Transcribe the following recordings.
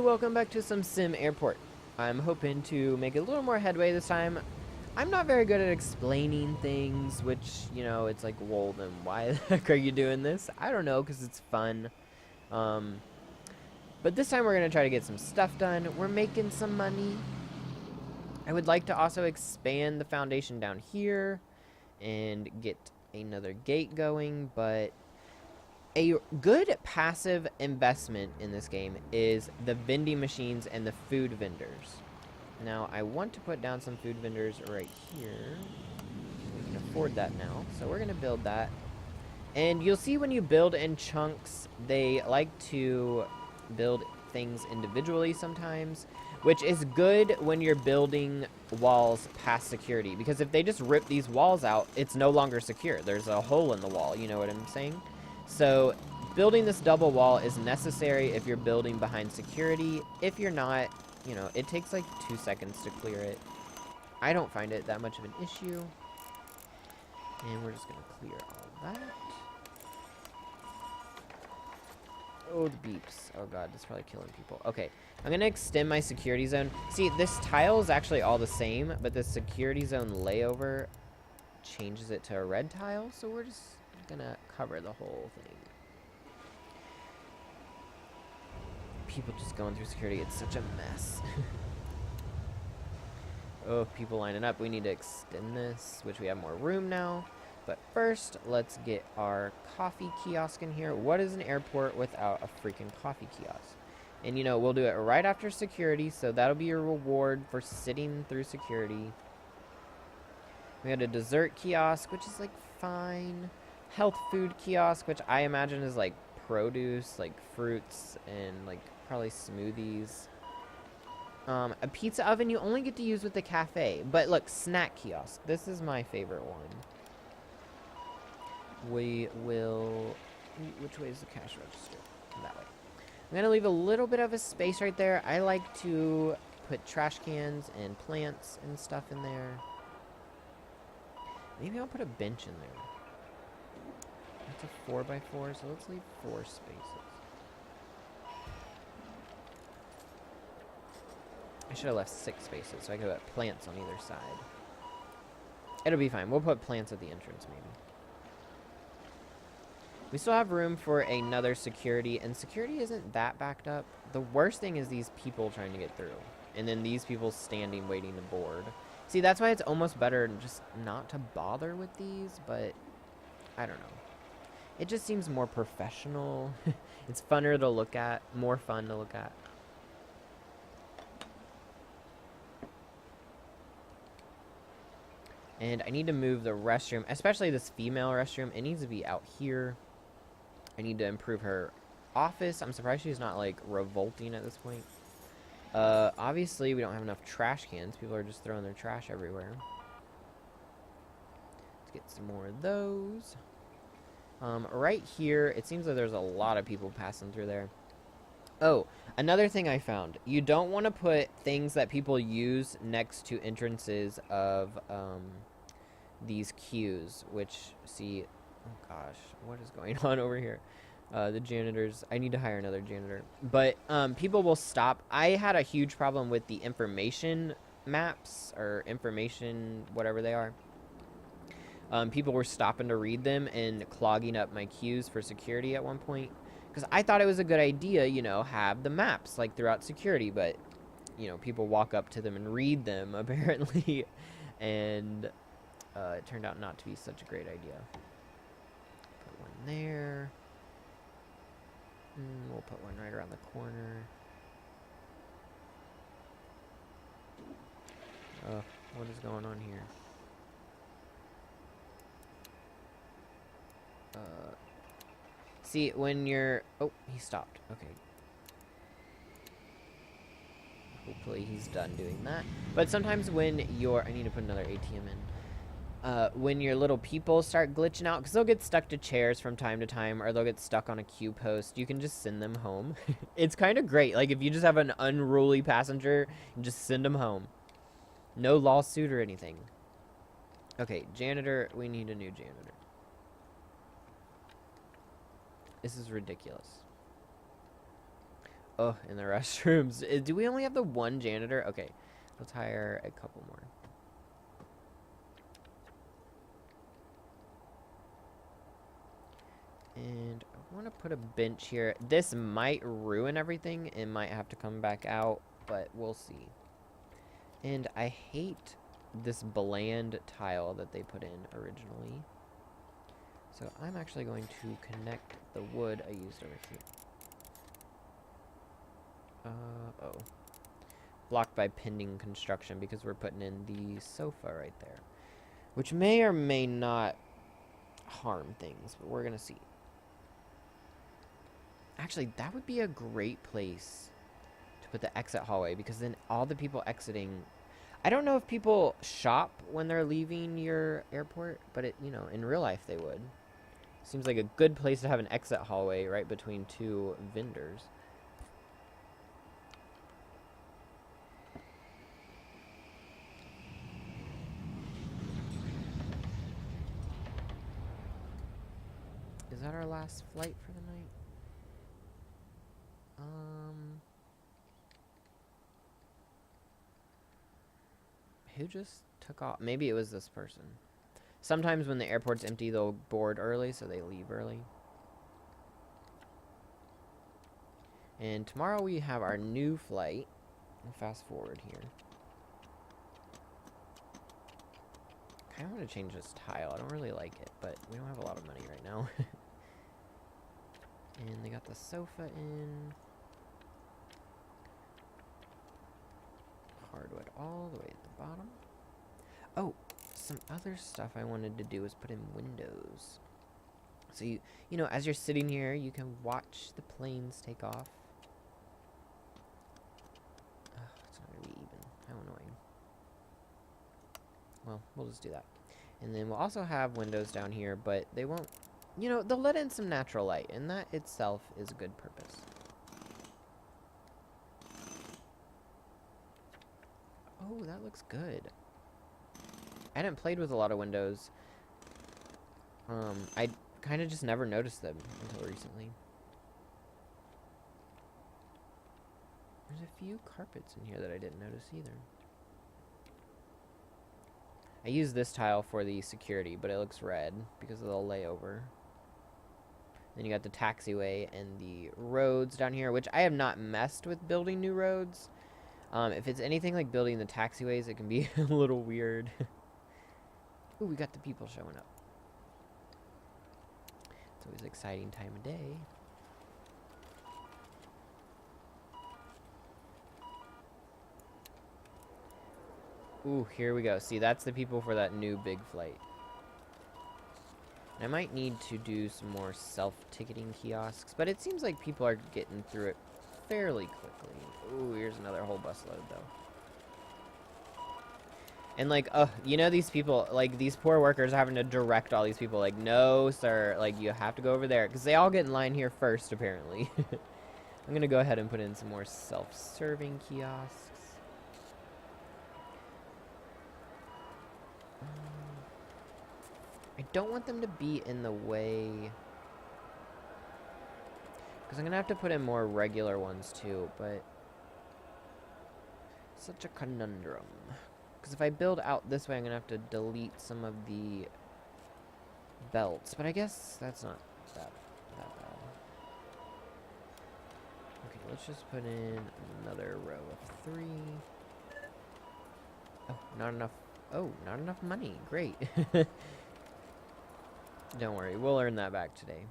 Hello, welcome back to some SimAirport. I'm hoping to make a little more headway this time. I'm not very good at explaining things, which, you know, it's like, well, then why the heck are you doing this? I don't know, because it's fun. But this time we're going to try to get some stuff done. We're making some money. I would like to also expand the foundation down here and get another gate going, but a good passive investment in this game is the vending machines and the food vendors. Now, I want to put down some food vendors right here. We can afford that now, so we're going to build that. And you'll see when you build in chunks, they like to build things individually sometimes, which is good when you're building walls past security, because if they just rip these walls out, it's no longer secure. There's a hole in the wall, you know what I'm saying? So building this double wall is necessary if you're building behind security. If you're not, you know, it takes like 2 seconds to clear it. I don't find it that much of an issue. And we're just going to clear all that. Oh, the beeps. Oh god, that's probably killing people. Okay, I'm going to extend my security zone. See, this tile is actually all the same, but the security zone layover changes it to a red tile, so we're just gonna cover the whole thing. People just going through security, it's such a mess. Oh, people lining up. We need to extend this, which we have more room now. But first, let's get our coffee kiosk in here. What is an airport without a freaking coffee kiosk? And you know, we'll do it right after security, so that'll be your reward for sitting through security. We had a dessert kiosk, which is like fine. Health food kiosk, which I imagine is like produce, like fruits and like probably smoothies. A pizza oven you only get to use with the cafe. But look, snack kiosk. This is my favorite one. We will... Which way is the cash register? That way. I'm going to leave a little bit of a space right there. I like to put trash cans and plants and stuff in there. Maybe I'll put a bench in there. That's a 4x4, so let's leave 4 spaces. I should have left 6 spaces, so I could put plants on either side. It'll be fine. We'll put plants at the entrance, maybe. We still have room for another security, and security isn't that backed up. The worst thing is these people trying to get through, and then these people standing waiting to board. See, that's why it's almost better just not to bother with these, but I don't know. It just seems more professional. It's funner to look at, more fun to look at. And I need to move the restroom, especially this female restroom. It needs to be out here. I need to improve her office. I'm surprised she's not, like, revolting at this point. Obviously, we don't have enough trash cans. People are just throwing their trash everywhere. Let's get some more of those. Right here, it seems like there's a lot of people passing through there. Oh, another thing I found. You don't want to put things that people use next to entrances of these queues, which, see, oh gosh, what is going on over here? The janitors, I need to hire another janitor. But people will stop. I had a huge problem with the information maps, or information, whatever they are. People were stopping to read them and clogging up my queues for security at one point. Because I thought it was a good idea, you know, have the maps, like, throughout security. But, you know, people walk up to them and read them, apparently. And it turned out not to be such a great idea. Put one there. We'll put one right around the corner. What is going on here? See, when you're... Oh, he stopped. Okay. Hopefully he's done doing that. But sometimes when you're... I need to put another ATM in. When your little people start glitching out, because they'll get stuck to chairs from time to time, or they'll get stuck on a queue post, you can just send them home. It's kind of great. Like, if you just have an unruly passenger, you just send them home. No lawsuit or anything. Okay, janitor. We need a new janitor. This is ridiculous. Oh, in the restrooms. Do we only have the one janitor? Okay, let's hire a couple more. And I want to put a bench here. This might ruin everything. It might have to come back out, but we'll see. And I hate this bland tile that they put in originally. So I'm actually going to connect the wood I used over here. Oh. Blocked by pending construction because we're putting in the sofa right there. Which may or may not harm things, but we're going to see. Actually, that would be a great place to put the exit hallway because then all the people exiting... I don't know if people shop when they're leaving your airport, but in real life they would. Seems like a good place to have an exit hallway right between two vendors. Is that our last flight for the night? Who just took off? Maybe it was this person. Sometimes when the airport's empty, they'll board early, so they leave early. And tomorrow we have our new flight. I'll fast forward here. I kind of want to change this tile. I don't really like it, but we don't have a lot of money right now. And they got the sofa in. Hardwood all the way at the bottom. Oh, some other stuff I wanted to do is put in windows. So you know, as you're sitting here, you can watch the planes take off. Oh, it's not gonna be even. How annoying. Well, we'll just do that. And then we'll also have windows down here, but they won't, they'll let in some natural light, and that itself is a good purpose. Oh, that looks good. I hadn't played with a lot of windows. I kind of just never noticed them until recently. There's a few carpets in here that I didn't notice either. I use this tile for the security, but it looks red because of the layover. Then you got the taxiway and the roads down here, which I have not messed with building new roads. If it's anything like building the taxiways, it can be a little weird. Ooh, we got the people showing up. It's always an exciting time of day. Ooh, here we go. See, that's the people for that new big flight. I might need to do some more self-ticketing kiosks, but it seems like people are getting through it fairly quickly. Ooh, here's another whole busload, though. And, like, these people, like, these poor workers are having to direct all these people, like, no, sir, like, you have to go over there. Because they all get in line here first, apparently. I'm going to go ahead and put in some more self-serving kiosks. I don't want them to be in the way. Because I'm going to have to put in more regular ones, too, but... Such a conundrum. Because if I build out this way, I'm going to have to delete some of the belts. But I guess that's not that bad. Okay, let's just put in another row of 3. Oh, not enough. Oh, not enough money. Great. Don't worry, we'll earn that back today.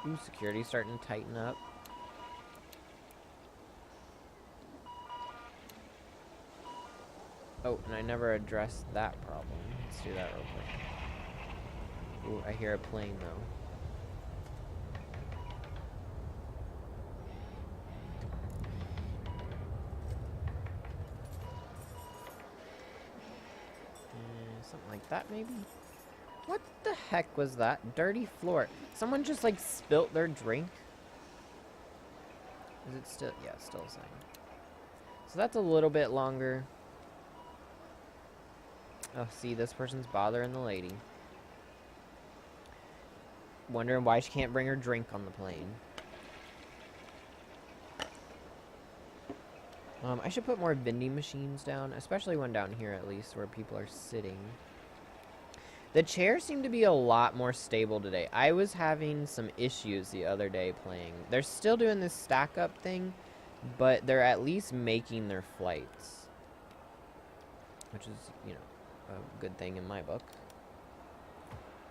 Ooh, security's starting to tighten up. Oh, and I never addressed that problem. Let's do that real quick. Ooh, I hear a plane, though. Something like that, maybe? What the heck was that? Dirty floor. Someone just, like, spilt their drink? Is it still? Yeah, it's still the same. So that's a little bit longer. Oh, see, this person's bothering the lady. Wondering why she can't bring her drink on the plane. I should put more vending machines down, especially one down here at least where people are sitting. The chairs seem to be a lot more stable today. I was having some issues the other day playing. They're still doing this stack up thing, but they're at least making their flights, which is, you know, a good thing in my book.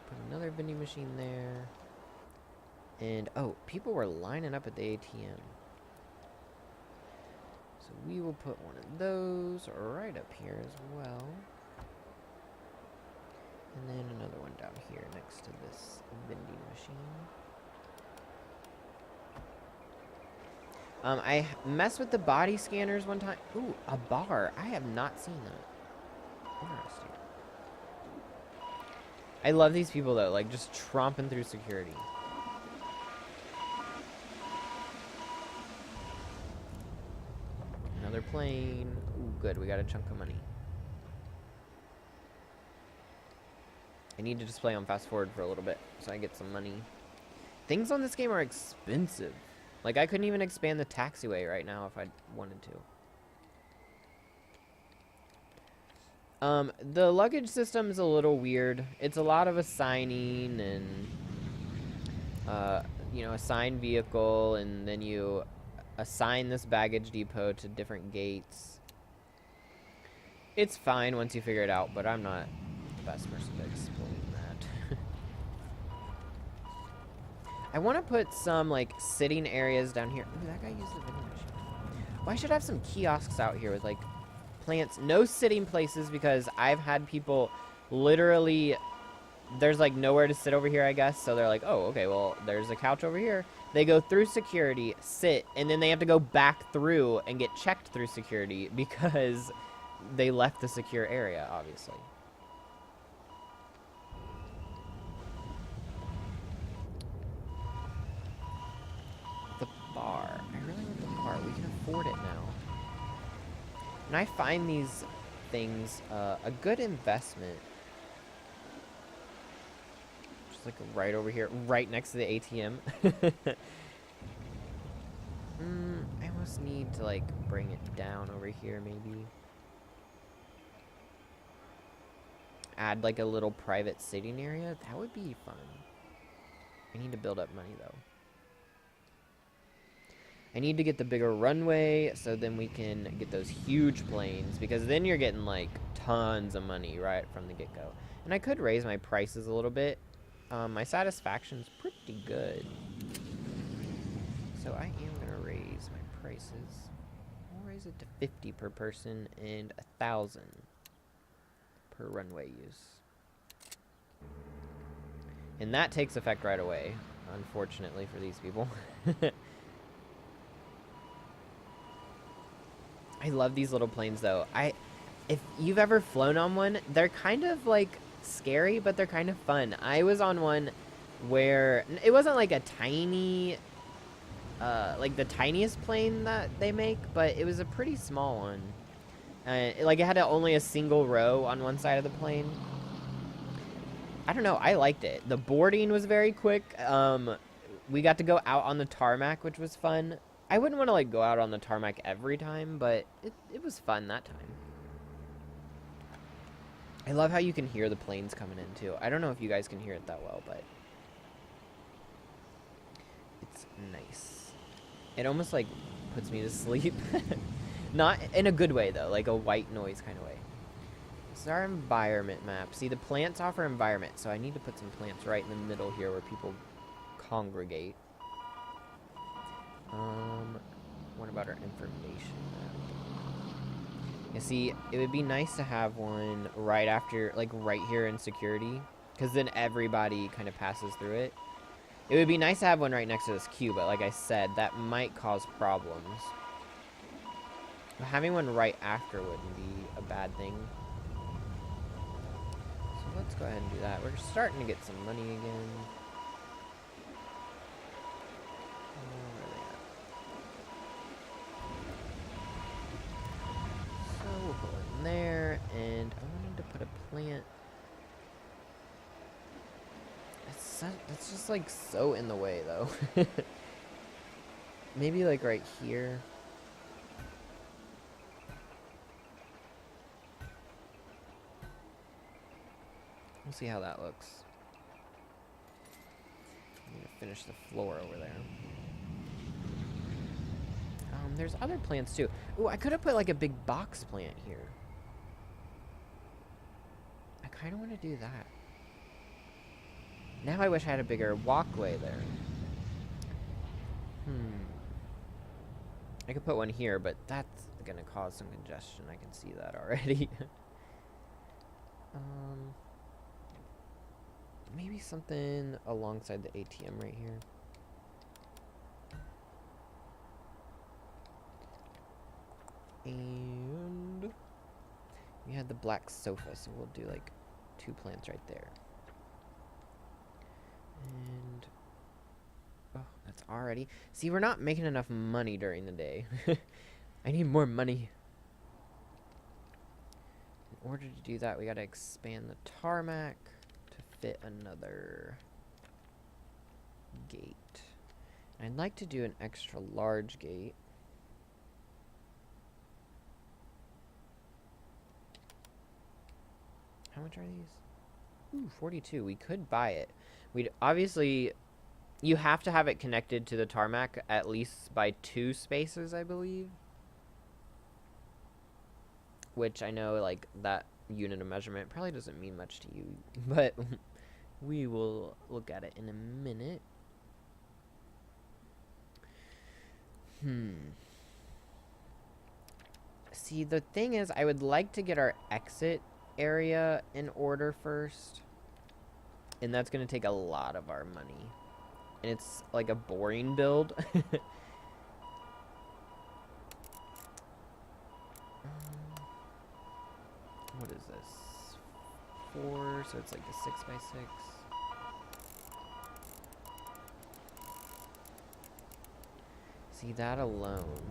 Put another vending machine there. And, oh, people were lining up at the ATM. So we will put one of those right up here as well. And then another one down here next to this vending machine. I messed with the body scanners one time. Ooh, a bar. I have not seen that. Interesting. I love these people, though, like, just tromping through security. Another plane. Ooh, good. We got a chunk of money. I need to just play on fast forward for a little bit so I get some money. Things on this game are expensive. Like, I couldn't even expand the taxiway right now if I wanted to. The luggage system is a little weird. It's a lot of assigning and, you know, assign vehicle, and then you assign this baggage depot to different gates. It's fine once you figure it out, but I'm not the best person to explain that. I want to put some, like, sitting areas down here. Ooh, that guy used the vending machine. Well, I should have some kiosks out here with, like, plants. No sitting places, because I've had people literally, there's, like, nowhere to sit over here, I guess. So they're like, oh, okay, well, there's a couch over here. They go through security, sit, and then they have to go back through and get checked through security because they left the secure area, obviously. Bar. I really want the bar. We can afford it now. And I find these things a good investment. Just like right over here, right next to the ATM. I almost need to like bring it down over here maybe. Add like a little private sitting area. That would be fun. I need to build up money though. I need to get the bigger runway so then we can get those huge planes, because then you're getting like tons of money right from the get-go. And I could raise my prices a little bit. My satisfaction's pretty good. So I am going to raise my prices. I'll raise it to 50 per person and 1,000 per runway use. And that takes effect right away, unfortunately for these people. I love these little planes, though. If you've ever flown on one, they're kind of, like, scary, but they're kind of fun. I was on one where it wasn't, like, a tiny, like, the tiniest plane that they make, but it was a pretty small one. Like, it had only a single row on one side of the plane. I don't know. I liked it. The boarding was very quick. We got to go out on the tarmac, which was fun. I wouldn't want to, like, go out on the tarmac every time, but it was fun that time. I love how you can hear the planes coming in, too. I don't know if you guys can hear it that well, but it's nice. It almost, like, puts me to sleep. Not in a good way, though, like a white noise kind of way. This is our environment map. See, the plants offer environment, so I need to put some plants right in the middle here where people congregate. What about our information map? You see, it would be nice to have one right after, like, right here in security, because then everybody kind of passes through it. It would be nice to have one right next to this queue, but like I said, that might cause problems. But having one right after wouldn't be a bad thing. So let's go ahead and do that. We're starting to get some money again. There, and I wanted to put a plant. It's just like so in the way though. Maybe like right here. We'll see how that looks. I'm gonna finish the floor over there. There's other plants too. Ooh, I could have put like a big box plant here. I kind of want to do that. Now I wish I had a bigger walkway there. I could put one here, but that's gonna cause some congestion. I can see that already. Maybe something alongside the ATM right here. And we had the black sofa, so we'll do like 2 plants right there. And oh, that's already. See, we're not making enough money during the day. I need more money. In order to do that, we gotta expand the tarmac to fit another gate. I'd like to do an extra large gate. How much are these? Ooh, 42. We could buy it. We'd obviously, you have to have it connected to the tarmac at least by 2 spaces, I believe. Which I know, like, that unit of measurement probably doesn't mean much to you, but we will look at it in a minute. See, the thing is, I would like to get our exit area in order first. And that's going to take a lot of our money. And it's like a boring build. What is this? 4, so it's like a 6x6. See, that alone.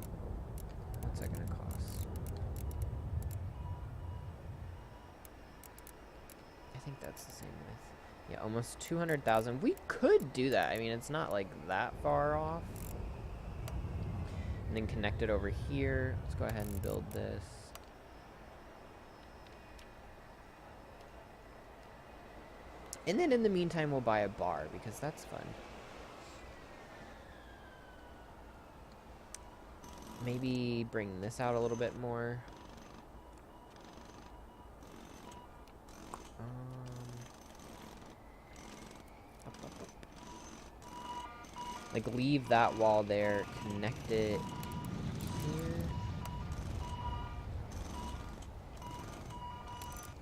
What's that going to cost? I think that's the same with. Yeah, almost 200,000. We could do that. I mean, it's not like that far off. And then connect it over here. Let's go ahead and build this. And then in the meantime, we'll buy a bar because that's fun. Maybe bring this out a little bit more. Like, leave that wall there, connect it here.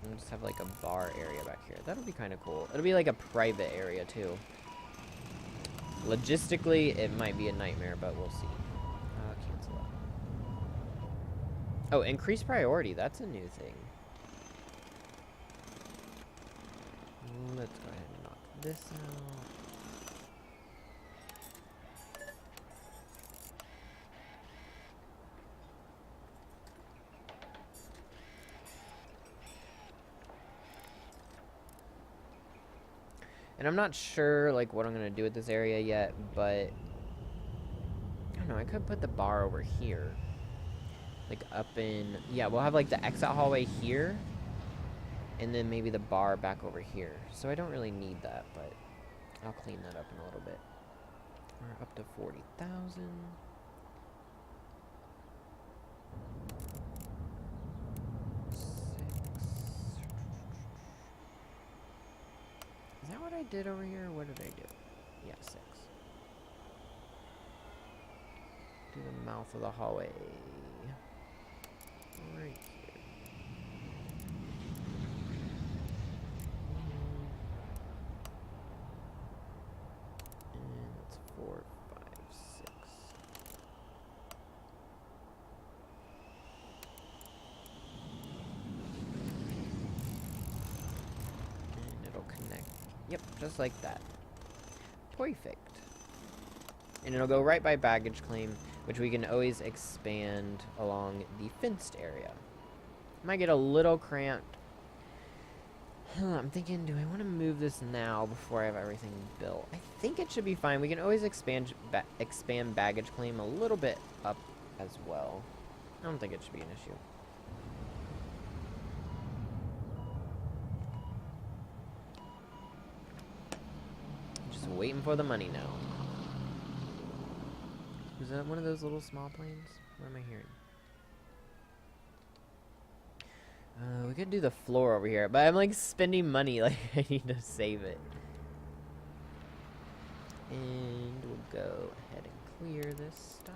And just have, like, a bar area back here. That'll be kind of cool. It'll be, like, a private area, too. Logistically, it might be a nightmare, but we'll see. Cancel that. Oh, increase priority. That's a new thing. Let's go ahead and knock this out. And I'm not sure, like, what I'm going to do with this area yet, but I don't know, I could put the bar over here. Like, up in, yeah, we'll have, like, the exit hallway here, and then maybe the bar back over here. So I don't really need that, but I'll clean that up in a little bit. We're up to 40,000. Is that what I did over here? What did I do? Yeah, 6. Do the mouth of the hallway. Right here. And that's 4, 5, 6. And it'll connect. Yep, just like that. Perfect. And it'll go right by baggage claim, which we can always expand along the fenced area. Might get a little cramped. I'm thinking, do I want to move this now before I have everything built? I think it should be fine. We can always expand baggage claim a little bit up as well. I don't think it should be an issue. just waiting for the money now. Is that one of those little small planes? What am I hearing? We could do the floor over here, but I'm like spending money. Like I need to save it. And we'll go ahead and clear this stuff.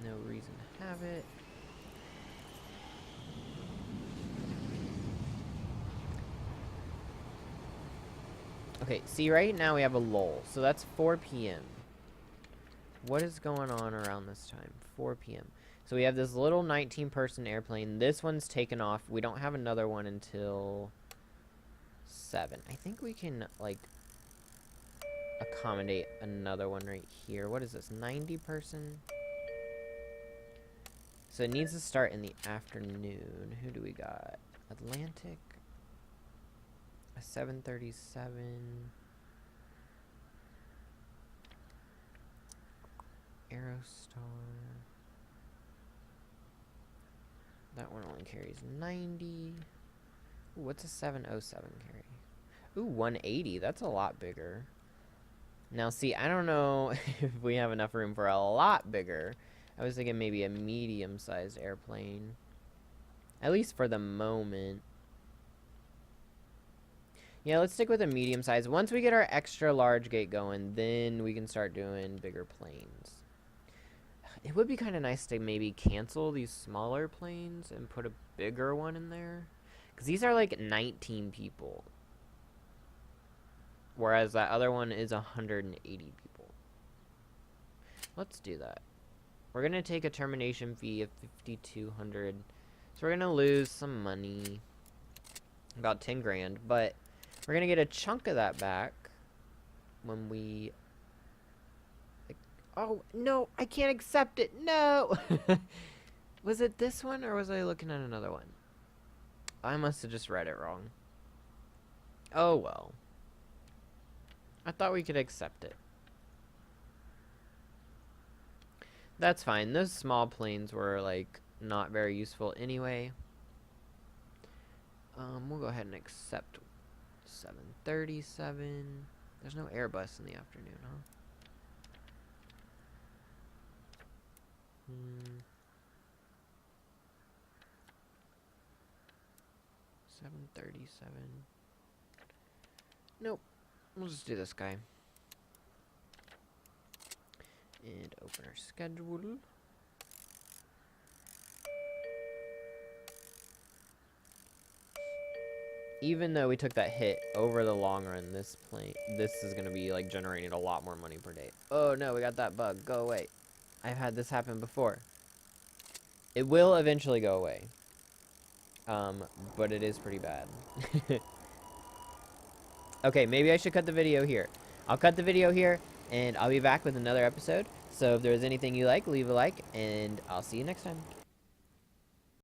No reason to have it. Okay, see right now we have a lull. So that's 4 p.m. What is going on around this time? 4 p.m. So we have this little 19-person airplane. This one's taken off. We don't have another one until 7. I think we can, like, accommodate another one right here. What is this? 90-person? So it needs to start in the afternoon. Who do we got? Atlantic. A 737. Aerostar. That one only carries 90. Ooh, what's a 707 carry? Ooh, 180. That's a lot bigger. Now, see, I don't know if we have enough room for a lot bigger. I was thinking maybe a medium-sized airplane. At least for the moment. Yeah, let's stick with a medium size. Once we get our extra large gate going, then we can start doing bigger planes. It would be kind of nice to maybe cancel these smaller planes and put a bigger one in there. Because these are like 19 people. Whereas that other one is 180 people. Let's do that. We're going to take a termination fee of $5,200. So we're going to lose some money. About 10 grand. But we're going to get a chunk of that back when we... Oh, no, I can't accept it. No. Was it this one or was I looking at another one? I must have just read it wrong. Oh, well. I thought we could accept it. That's fine. Those small planes were, like, not very useful anyway. We'll go ahead and accept 737. There's no Airbus in the afternoon, huh? 737. Nope. We'll just do this guy. And open our schedule. Even though we took that hit over the long run, this is going to be like generating a lot more money per day. Oh no, we got that bug. Go away. I've had this happen before. It will eventually go away. But it is pretty bad. Okay, maybe I should cut the video here. I'll cut the video here, and I'll be back with another episode. So if there's anything you like, leave a like, and I'll see you next time.